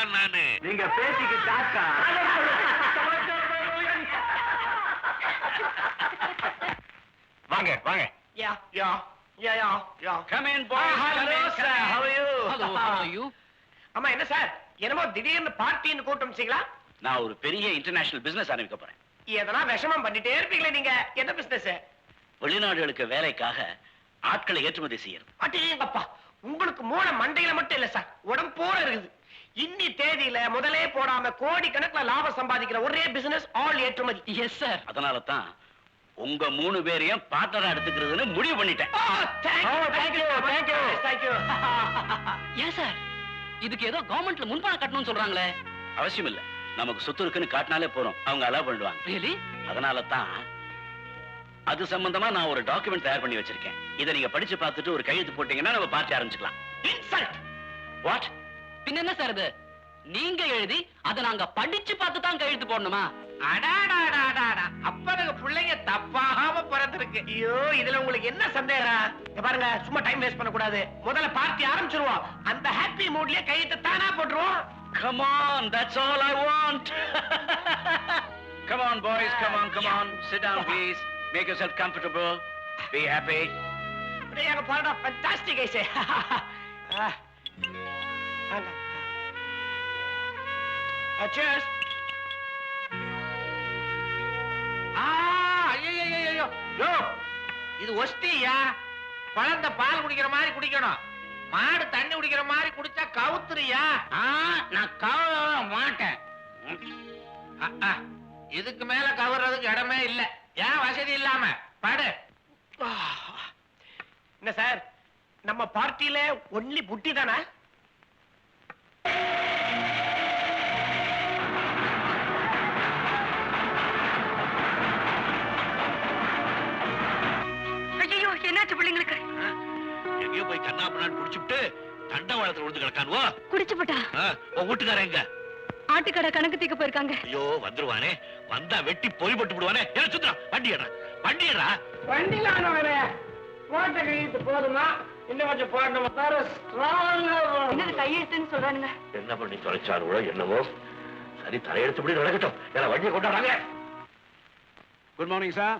தான் நானு. நீங்க பேட்டிக்கு காக்கா. வாங்க வாங்க. Come in, boys. Come in, come in. How are you? Hello, how are you? ஆமா என்ன சார் என்னமோ திடீர்னு பார்ட்டின்னு கூட்டம் வச்சீங்களா? நான் ஒரு பெரிய இன்டர்நேஷனல் பிசினஸ் ஆரம்பிக்க போறேன். எதனா விஷமம் பண்ணிட்டே இருப்பீங்களே நீங்க. என்ன பிசினஸ்? வெளிநாடுகளுக்கு வேலைக்காக ஆட்களை ஏற்றுமதி செய்யறது. அட்டேங்கப்பா, உங்களுக்கு மூளை மண்டையில மட்டும் இல்ல சார், உடம்பு போற இருக்குது. இன்னி தேதியில முதலே போடாம கோடி கணக்குல லாபம் சம்பாதிக்கிற ஒரே பிசினஸ் ஆல் ஏற்றுமதி. Yes sir. அதனால தான் உங்க 3 பேரையும் பார்ட்னரா எடுத்துக்கிறதுன்னு முடிவு பண்ணிட்டேன். ஏன் சார், இதுக்கு ஏதோ கவர்மெண்ட்ல முன்பணம் கட்டணும்னு சொல்றாங்களே? அவசியம் இல்ல, நமக்கு சொத்து இருக்குன்னு காட்டினாலே போறோம், அவங்க அலோவ் பண்ணிடுவாங்க. ரியலி? அதனால தான் அது சம்பந்தமா நான் ஒரு டாக்குமெண்ட் தயார் பண்ணி வச்சிருக்கேன். இதை நீங்க படிச்சு பார்த்துட்டு ஒரு கையெழுத்து போட்டீங்கன்னா நம்ம பார்ட்டி ஆரம்பிச்சுக்கலாம். இன்சல்ட். வாட்? பின்ன என்ன சார் இது? நீங்க எழுதி அதை நாங்க படிச்சு பார்த்து தான் கையெழுத்து போடணுமா? அடாடாடாடாடா, அப்பனுக்கு பிள்ளைங்க தப்பாகாம பிறந்திருக்கு. ஐயோ, இதுல உங்களுக்கு என்ன சந்தேகம்? இங்க பாருங்க, சும்மா டைம் வேஸ்ட் பண்ண கூடாது. முதல்ல பார்ட்டி ஆரம்பிச்சிருவோம். அந்த ஹாப்பி மூட்லயே கையெழுத்து தானா போட்டுருவோம். Come on, that's all I want. Come on, boys, come on, come on. Sit down, please. Make yourself comfortable. Be happy. எங்க பாருடா, ஃபேண்டாஸ்டிக் ஐசே. Cheers. ஐயோ, இது ஒஸ்தியா? குழந்தை பால் குடிக்கிற மாதிரி குடிக்கணும். மாடு தண்ணி குடிக்கிற மாதிரி குடிச்சா கவுத்துறியா? நான் கவர மாட்டேன். இதுக்கு மேல கவர்றதுக்கு இடமே இல்ல. ஏன் வசதி இல்லாம பாடு. என்ன சார், நம்ம பார்ட்டியில ஒன்லி புட்டி தானே? ஐயோ, என்னாச்சு பிள்ளைங்களுக்கு? எங்கேயோ போய் கண்ணாப்பண்ணான்னு குடிச்சுட்டு தண்டவாளத்துல விழுந்து கிடக்கானுவோ. குடிச்சு போட்டா? உன் வீட்டுக்காரன் எங்க? ஆட்டுக்கடை கணக்கு தீக்க போயிருக்காங்க. ஐயோ, வந்துருவானே, வந்தா வெட்டி பொய் போட்டு விடுவானே. என்ன சுத்துறா? வண்டி ஏறா, வண்டி ஏறா. வண்டியில போட்ட கையெழுத்து போதுமா? இன்னும் கொஞ்சம் போடணும். என்னது கையெழுத்துன்னு சொல்றானுங்க? என்ன பண்ணி தொலைச்சாருவோ என்னவோ. சரி, தலையெடுத்துபடி நடக்கட்டும். எல்லாம் வண்டியை கொண்டாடுறாங்க. Good morning sir.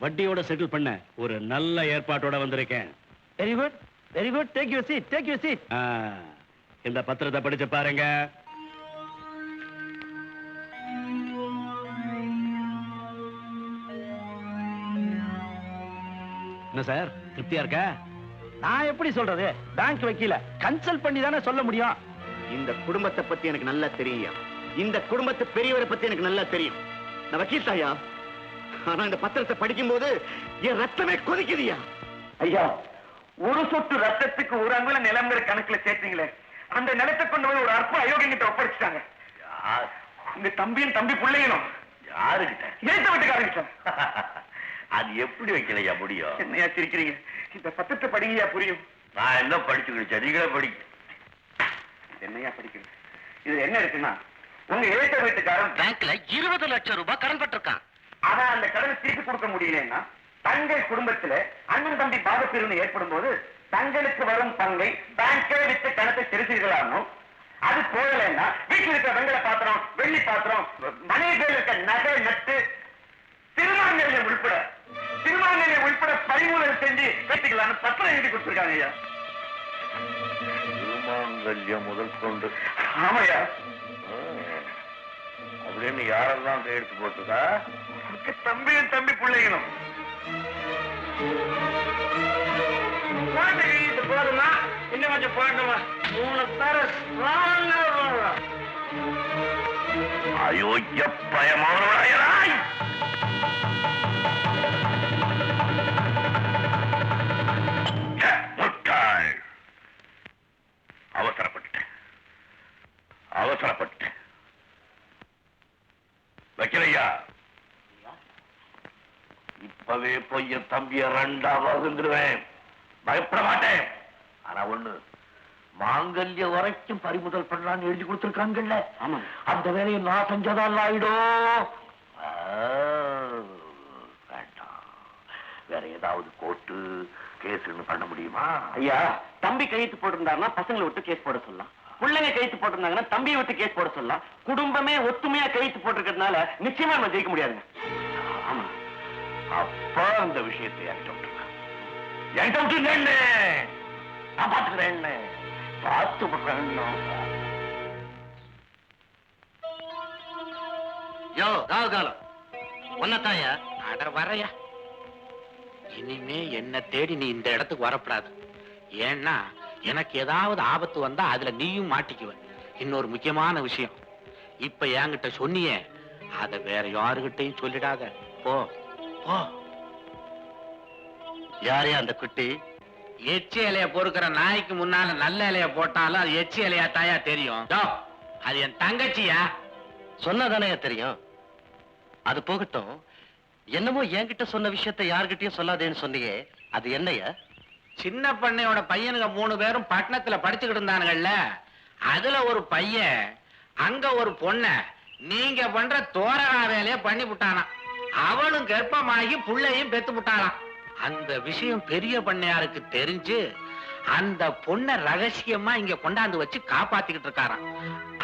வட்டியோட செட்டில் பண்ண ஒரு நல்ல ஏற்பாட்டோட வந்திருக்கேன். Very good, very good. Take your seat, take your seat. இந்த பத்திரத்தை படிச்சு பாருங்க. என்ன சார், திருப்தியா இருக்கா? நான் எப்படி சொல்றது? பேங்க் வக்கீல கன்சல்ட் பண்ணி தானே சொல்ல முடியும். இந்த குடும்பத்தை பத்தி எனக்கு நல்லா தெரியும். இந்த குடும்பத்து பெரியவரை பத்தி எனக்கு நல்லா தெரியும். நான் வக்கீல் தாயா. ஆனா இந்த பத்திரத்தை படிக்கும் போது என் ரத்தமே கொதிக்குதியா. ஐயா, ஒரு சொட்டு ரத்தத்துக்கு ஒரு அங்குல நிலங்கிற கணக்குல சேர்த்தீங்களே, அந்த நிலத்தை கொண்டு போய் ஒரு அற்ப அயோக்கியங்கிட்ட ஒப்படைச்சிட்டாங்க. உங்க தம்பியும் தம்பி பிள்ளைங்களும். யாருகிட்ட? ஏத்த வீட்டுக்காரங்கிட்ட. அது எப்படி வைக்கலையா முடியும்? என்னையா சிரிக்கிறீங்க? இந்த பத்திரத்தை படிங்கயா புரியும். நான் என்ன படிச்சுக்கிட்டேன், நீங்களே படிக்க. என்னையா படிக்கணும்? இது என்ன இருக்குன்னா, உங்க ஏத்த வீட்டுக்காரன் பேங்க்ல 20 லட்சம் ரூபாய் கடன் பட்டிருக்கான். ஆனா அந்த கடனை திருப்பி கொடுக்க முடியலன்னா, தங்கள் குடும்பத்துல அண்ணன் தம்பி பாகப்பிரிவினை ஏற்படும் போது தங்களுக்கு வரும் பங்கை பேங்கை விட்டு கணத்தை செலுத்தீர்களானோ, அது போகலைன்னா வீட்டில் இருக்கிற வெங்கல பாத்திரம், வெள்ளி பாத்திரம், மனைவிகள் இருக்க நகை நட்டு திருமாங்கல்யம் உள்பட 13 செஞ்சு கட்டிக்கலான்னு பத்திரம் எழுதி கொடுத்திருக்காங்க ஐயா. திருமாங்கல்யம் முதல் கொண்டு. ஆமையா, அப்படின்னு யாரெல்லாம் கையெழுத்து போட்டுதா? தம்பியும் தம்பி பிள்ளைகளும். போதுமா? இன்னும் கொஞ்சம் போடணுமா? 3 தர அயோக்கிய பயமானவராய். அவசரப்பட்டுட்டேன் வைக்கலையா. இப்பவே போய் என் தம்பிய 2ஆவதுருவேன். பயப்பட மாட்டேன். ஆனா ஒண்ணு, மாங்கல்ய வரைக்கும் பறிமுதல் பண்ணலான்னு எழுதி கொடுத்திருக்காங்கல்ல, அந்த வேலையை நான் செஞ்சதால் ஆயிடும். வேண்டாம், வேற ஏதாவது கோர்ட்டு கேஸ் பண்ண முடியுமா? ஐயா, தம்பி கையெழுத்து போட்டிருந்தாருன்னா பசங்களை விட்டு கேஸ் போட சொல்லலாம். பிள்ளைங்க கைத்து போட்டிருந்தாங்கன்னா தம்பியை விட்டு கேஸ் போட சொல்லலாம். குடும்பமே ஒத்துமையா கைத்து போட்டிருக்கிறதுனால நிச்சயமா நம்ம ஜெயிக்க முடியாதுங்க. ஆமா, அப்ப அந்த விஷயத்தை என்கிட்ட விட்டுருங்க. நான் பாத்துக்கிறேன், பார்த்து விடுறேன். யோ ராவகாலம் ஒன்னத்தாயா அட வரையா, இனிமே என்ன தேடி நீ இந்த இடத்துக்கு வரப்படாது. ஏன்னா எனக்கு ஏதாவது ஆபத்து வந்தா அதுல நீயும் மாட்டிக்குவ. இன்னொரு முக்கியமான விஷயம், இப்ப என்கிட்ட சொன்னியே அத வேற யாருகிட்டையும் சொல்லிடாத. போ போ. யாரையா அந்த குட்டி? எச்சி இலைய பொறுக்கிற நாய்க்கு முன்னால நல்ல இலைய போட்டாலும் அது எச்சி இலையா தாயா தெரியும். அது என் தங்கச்சியா. சொன்னதானே தெரியும். அது போகட்டும், என்னமோ என்கிட்ட சொன்ன விஷயத்தை யார்கிட்டயும் சொல்லாதேன்னு சொன்னியே, அது என்னையா? சின்ன பண்ணையோட பையனுங்க 3 பேரும் பட்டணத்துல படிச்சுக்கிட்டு இருந்தானுங்கல்ல, அதுல ஒரு பையன் அங்க ஒரு பொண்ண நீங்க பண்ற தோரகா வேலைய பண்ணி விட்டானா. அவளும் கர்ப்பமாகி புள்ளையும் பெத்து விட்டாளாம். அந்த விஷயம் பெரிய பண்ணையாருக்கு தெரிஞ்சு அந்த பொண்ண ரகசியமா இங்க கொண்டாந்து வச்சு காப்பாத்திக்கிட்டு இருக்காராம்.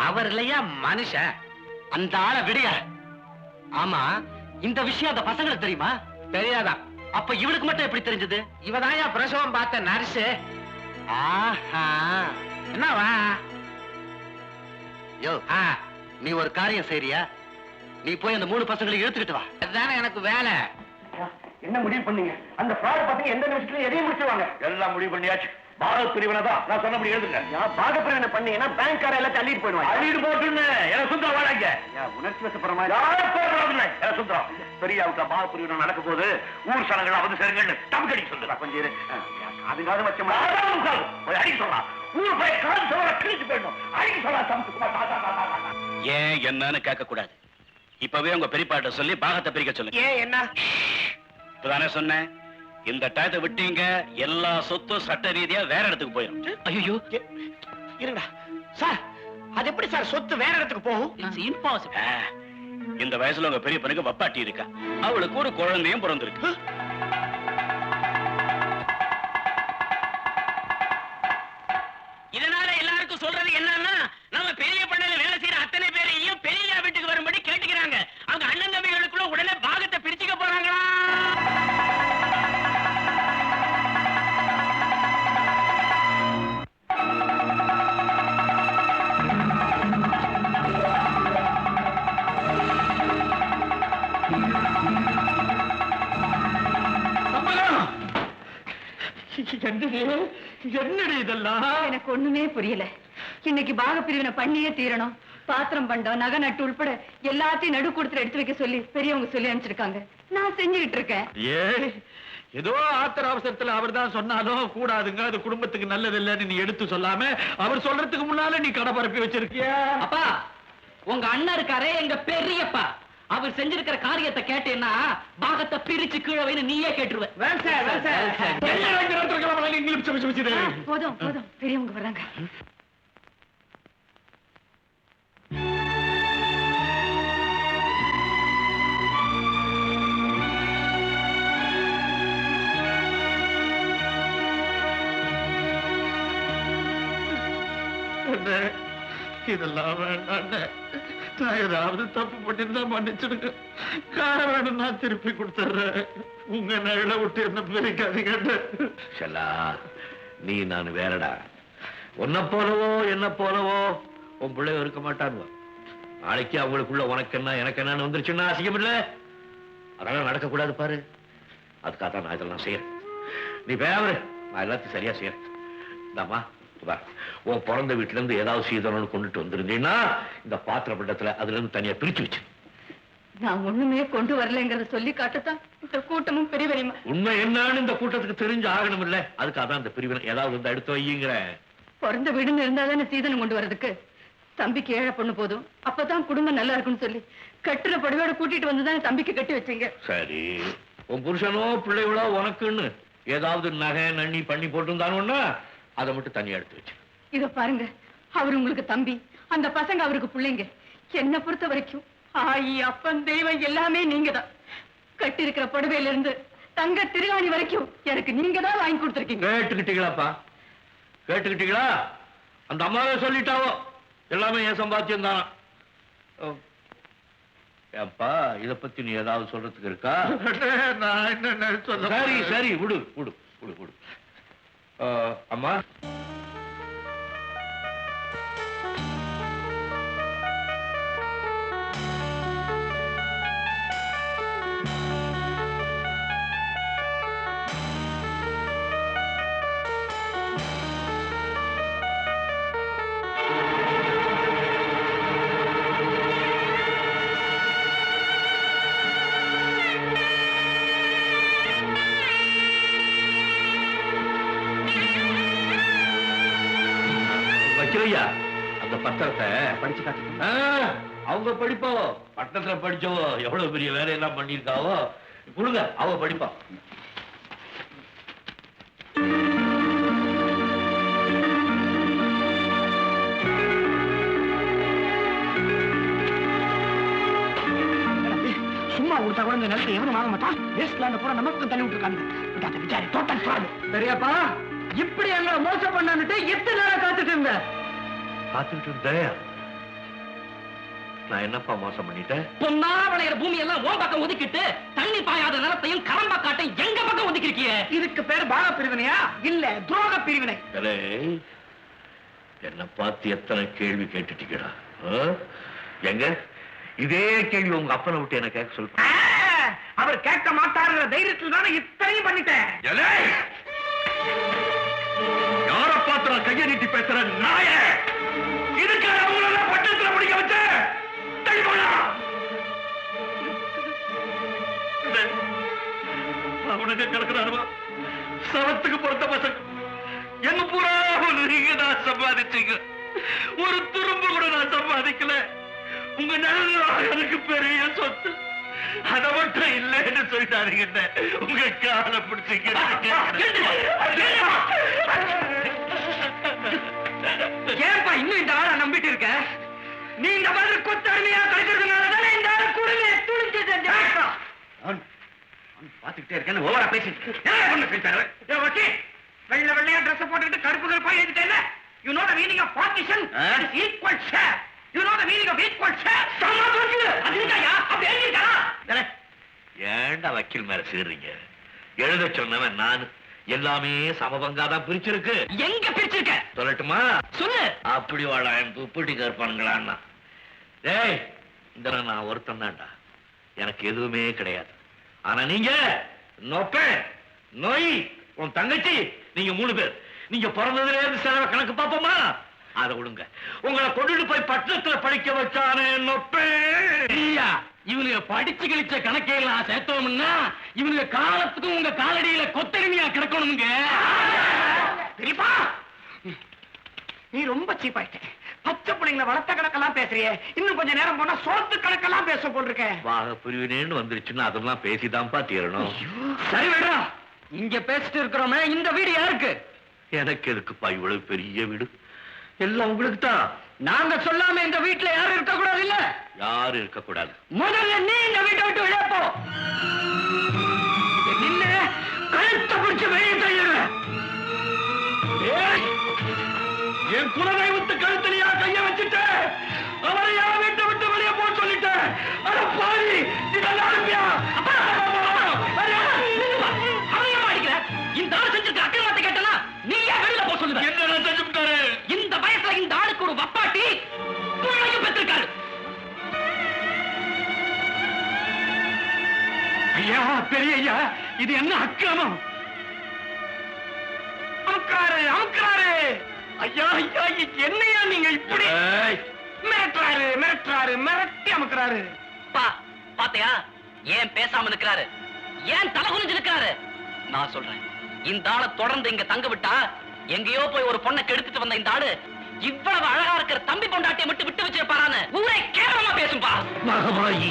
அவர் இல்லையா மனுஷன். அந்த ஆளை விடிய. ஆமா, இந்த விஷயம் அந்த பசங்களுக்கு தெரியுமா? தெரியாதா? அப்ப இவளுக்கு மட்டும் எப்படி தெரிஞ்சது? இவதாயா பிரசவம் பார்த்த நர்ஸ். ஆஹா, என்னவா? யோ, நீ ஒரு காரியம் செய்றியா? நீ போய் அந்த 3 பசங்களை இழுத்துக்கிட்டு வா. அதுதானே எனக்கு வேலை. என்ன முடிவு பண்ணீங்க? அந்த ஃப்ராட் பசங்க எந்த நிமிஷத்துல எதையும் முடிச்சுவாங்க. எல்லாம் முடிவு பண்ணியாச்சு. பாரத் பிரிவினை தான் நான் சொன்னபடி எழுதுங்க. பாக பிரிவினை பண்ணீங்கன்னா பேங்க்கார எல்லாத்தையும் அள்ளிட்டு போயிடுவாங்க. அள்ளிட்டு போட்டுன்னு எனக்கு சுந்தரம் வாடாங்க. உணர்ச்சி வசப்படுற மாதிரி எனக்கு சுந்தரம் பெரியாவுக்கு பாக பிரிவினை நடக்க போது ஊர் சனங்களை வந்து சேருங்கன்னு தம்பி சொல்லுறா. கொஞ்சம் இரு. அதுக்காக வச்ச அடிக்க சொல்லலாம். ஊர் போய் காது சொல்ல கிழிச்சு போயிடணும். அடிக்க சொல்லலாம். ஏன் என்னன்னு கேட்க கூடாது. இப்பவே உங்க பெரியப்பாட்ட சொல்லி பாகத்தை பிரிக்க சொல்லுங்க. ஏன் என்ன? இப்பதானே சொன்னேன், இந்த டயத்தை விட்டீங்க எல்லா சொத்தும் சட்ட ரீதியா வேற இடத்துக்கு போயிடும். ஐயோ இருங்கடா சார், அது எப்படி சார் சொத்து வேற இடத்துக்கு போகும்? It's impossible. இந்த வயசுல உங்க பெரிய பனுக்கு வப்பாட்டி இருக்கா, அவளுக்கு ஒரு குழந்தையும் பிறந்திருக்கு. இதனால எல்லாருக்கும் சொல்றது என்னன்னா, நம்ம பெரிய பண்ணையில வேலை செய்யற அத்தனை பேரையும் பெரிய வீட்டுக்கு வரும்படி கேட்டுக்கிறாங்க. அவங்க அண்ணன் தம்பிகளுக்குள்ள உடனே பாகத்தை பிரிச்சுக்க போறாங்களா? என்னடி இதெல்லாம்? எனக்கு ஒண்ணுமே புரியல. இன்னைக்கு பாக பிரிவினை பண்ணியே தீரணும். பாத்திரம் பண்டம் நகை நட்டு உள்பட எல்லாத்தையும் நடு கொடுத்து எடுத்து வைக்க சொல்லி பெரியவங்க சொல்லி அனுப்பிச்சிருக்காங்க. நான் செஞ்சுக்கிட்டு இருக்கேன். ஏதோ ஆத்திர அவசரத்துல அவர் தான் சொன்னாலும் கூடாதுங்க, அது குடும்பத்துக்கு நல்லது இல்லைன்னு நீ எடுத்து சொல்லாம அவர் சொல்றதுக்கு முன்னால நீ கடை பரப்பி வச்சிருக்கிய. அப்பா, உங்க அண்ணன் இருக்காரே எங்க பெரியப்பா, அவர் செஞ்சிருக்கிற காரியத்தை கேட்டேன்னா பாகத்தை பிரிச்சு கீழே வைன்னு நீயே கேட்டுருவ. போதும் போதும், பெரியவங்க வர்றாங்க. இதெல்லாம் வேண்டாம். நான் ஏதாவது தப்பு பண்ணிருந்தா மன்னிச்சிடுங்க. கார வேணும், நான் திருப்பி கொடுத்துறேன். உங்க நிழல விட்டு என்ன பிரிக்காதீங்க. செல்லா, நீ நான் வேறடா. உன்னை போலவோ என்ன போலவோ உன் பிள்ளைய இருக்க மாட்டான். நாளைக்கு அவங்களுக்குள்ள உனக்கு என்ன எனக்கு என்னன்னு வந்துருச்சுன்னா அசிங்கம் இல்ல. அதெல்லாம் நடக்கக்கூடாது பாரு. அதுக்காக நான் இதெல்லாம் செய்யறேன். நீ பேவரு, நான் எல்லாத்தையும் சரியா செய்யறேன். இந்தாமா, உன் பிறந்த வீட்டுல இருந்து ஏதாவது சீதனம்னு கொண்டுட்டு வந்திருந்தீங்கன்னா இந்த பாத்திர பண்டத்துல அதுல இருந்து தனியா பிரிச்சு வச்சு. நான் ஒண்ணுமே கொண்டு வரலைங்கிறத சொல்லி காட்டத்தான் இந்த கூட்டமும் பெரியவரையுமா. உண்மை என்னன்னு இந்த கூட்டத்துக்கு தெரிஞ்சு ஆகணும் இல்ல. அதுக்காக இந்த பிரிவினை ஏதாவது வந்து எடுத்து வையுங்கிற. பிறந்த வீடுன்னு இருந்தாதானே சீதனம் கொண்டு வர்றதுக்கு. தம்பிக்கு ஏழை பொண்ணு போதும், அப்பதான் குடும்பம் நல்லா இருக்குன்னு சொல்லி கட்டுற படுவோட கூட்டிட்டு வந்துதான் தம்பிக்கு கட்டி வச்சீங்க. சரி, உன் புருஷனோ பிள்ளைகளோ உனக்குன்னு ஏதாவது நகை நண்ணி பண்ணி போட்டுருந்தானோன்னா அதை மட்டும் தனியா எடுத்து வச்சு. இத பாருங்க, அவர் உங்களுக்கு தம்பி, அந்த பசங்க அவருக்கு பிள்ளைங்க. என்ன பொறுத்த வரைக்கும் ஆயி அப்பன் தெய்வம் எல்லாமே நீங்க தான். கட்டி இருக்கிற புடவையில இருந்து தங்க திருவாணி வரைக்கும் எனக்கு நீங்க தான் வாங்கி கொடுத்துருக்கீங்க. கேட்டுக்கிட்டீங்களாப்பா? கேட்டுக்கிட்டீங்களா? அந்த அம்மாவே சொல்லிட்டாவோ எல்லாமே என் சம்பாத்தியம் தானா. ஏப்பா இத பத்தி நீ ஏதாவது சொல்றதுக்கு இருக்கா? நான் என்ன சொல்ல? சரி சரி விடு விடு விடு விடு. அம்மா வச்சிருயா அந்த பத்திரத்தை படிச்சு காட்டு. அவங்க படிப்போ பட்டணத்துல படிச்சவோ எவ்வளவு பெரிய வேலையெல்லாம் பண்ணிருக்காவோ கொடுங்க அவ படிப்பா. சும்மா கொடுத்தா கூட இந்த நிலத்தை எவனும் வாங்க மாட்டான். வேஸ்ட் லேண்ட் பூரா நமக்கு தள்ளி விட்டுருக்காங்க. விசாரி டோட்டல் ஃப்ராட். பெரியப்பா இப்படி எங்களை மோசம் பண்ணான்னுட்டு எத்தனை நேரம் காத்துட்டு இருந்த? காத்துட்டு இருந்தேன். நான் என்னப்பா மோசம் பண்ணிட்டேன்? பொன்னா விளையிற பூமி எல்லாம் உன் பக்கம் ஒதுக்கிட்டு தண்ணி பாயாத நிலத்தையும் கரம்பா காட்டையும் எங்க பக்கம் ஒதுக்கி இருக்கிய. இதுக்கு பேர் பாக பிரிவினையா இல்ல துரோக பிரிவினை? என்ன பார்த்து எத்தனை கேள்வி கேட்டுட்டீங்கடா. எங்க இதே கேள்வி உங்க அப்பனை விட்டு என்ன கேட்க சொல்ற? அவர் கேட்க மாட்டாருங்கிற தைரியத்தில் தானே இத்தனையும் பண்ணிட்டேன். யார பார்த்து நான் கையை நீட்டி பேசுற நாய? இதுக்காக அவங்கள பட்டத்துல முடிக்க வச்ச அவனுக்கு கிடக்குறாருவா சவத்துக்கு பொறுத்த பசங்க என்ன பூரா நீங்க நான் சம்பாதிச்சீங்க. ஒரு துரும்பு கூட நான் சம்பாதிக்கல. உங்க நிழல் எனக்கு பெரிய சொத்து. அதை மட்டும் இல்லைன்னு சொல்லிட்டாருங்க. உங்க காலை பிடிச்சிக்க ஏன்பா இன்னும் இந்த ஆளை நம்பிட்டு இருக்க? நீ இந்த மாதிரி கொத்தடிமையா கிடைக்கிறதுனாலதானே இந்த ஆளை குடுமையை துணிஞ்சு செஞ்சா. பாத்துக்கிட்டே இருக்கேன் ஓவரா பேசிட்டு வெள்ள வெள்ளையா ட்ரெஸ் போட்டுக்கிட்டு கருப்பு கருப்பா எழுதிட்டேன். You know the meaning of partition is equal share. You know the meaning of equal share. அதுக்காயா அப்படி எழுதிருக்கா? ஏண்டா வக்கீல் மேல சீர்றீங்க? எழுத சொன்னவன் நான். எல்லாமே சமபங்காதான் பிரிச்சிருக்கு. எங்க பிரிச்சிருக்க சொல்லட்டுமா? சொல்லு. அப்படி வாழ துப்பட்டி கற்பானுங்களான்னா டேய் இந்த நான் ஒருத்தன் தான்டா. எனக்கு எதுவுமே கிடையாது. ஆனா நீங்க நோப்பேன் நோய் உன் தங்கச்சி நீங்க 3 பேர். நீங்க பிறந்ததுல இருந்து செலவு கணக்கு பாப்போமா? அதை விடுங்க. உங்களை கொண்டுட்டு போய் பட்டணத்துல படிக்க வச்சானே நொப்பேன். இவனுங்க படிச்சு கழிச்ச கணக்கையெல்லாம் சேர்த்தோம்னா இவனுங்க காலத்துக்கும் உங்க காலடியில கொத்தடிமையா கிடக்கணுங்க. பெரியப்பா நீ ரொம்ப சீப் ஆயிட்ட. பச்சை பிள்ளைங்களை வளர்த்த கணக்கெல்லாம் பேசுறியே. இன்னும் கொஞ்ச நேரம் போனா சோத்து கணக்கெல்லாம் பேச போட்டிருக்கேன். வாக பிரிவினேன்னு வந்துருச்சுன்னா அதெல்லாம் பேசிதான்ப்பா தீரணும். சரி வேடா இங்க பேசிட்டு இருக்கிறோமே இந்த வீடு யாருக்கு? எனக்கு எதுக்குப்பா இவ்வளவு பெரிய வீடு? எல்லாம் உங்களுக்கு தான். நாங்க சொல்லாம இந்த வீட்டுல யாரும் இருக்க கூடாது இல்ல? யாரும் இருக்க கூடாது. முதல்ல நீ இந்த வீட்டை விட்டு வெளியே போ. நின்னு கழுத்தை பிடிச்சு வெளியே தள்ளிடுற. என் குலதெய்வத்து கழுத்தலையா கைய வச்சுட்டு அவரை யார் வீட்டை விட்டு வெளியே போக சொல்லிட்டேன். அட பாவி இதெல்லாம் அனுப்பியா? இந்த ஆள் செஞ்சிருக்க அக்கிரமத்தை கேட்டனா நீ ஏன் வெளியில போக சொல்லுவ? என்ன செஞ்சுட்டாரு? இந்த வயசுல இந்த ஆளுக்கு ஒரு வப்பாட்டி பிள்ளையும் பெற்றிருக்காரு. ஐயா பெரிய ஐயா இது என்ன அக்கிரமம்? அமுக்குறாரு அமுக்குறாரு. ஐயா ஐயா என்னையா நீங்க இப்படி மிரட்டுறாரு மிரட்டுறாரு மிரட்டி அமுக்குறாரு. பாத்தையா ஏன் பேசாம நிக்கிறாரு? ஏன் தலை குனிஞ்சு நிக்கிறாரு? நான் சொல்றேன் இந்த ஆளை தொடர்ந்து இங்க தங்க விட்டா எங்கேயோ போய் ஒரு பொண்ணை கெடுத்துட்டு வந்த இந்த ஆளு இவ்வளவு அழகா இருக்கிற தம்பி பொண்டாட்டியை மட்டும் விட்டு வச்சிருப்பாரான்னு ஊரே கேவலமா பேசும்பா. மகமாயி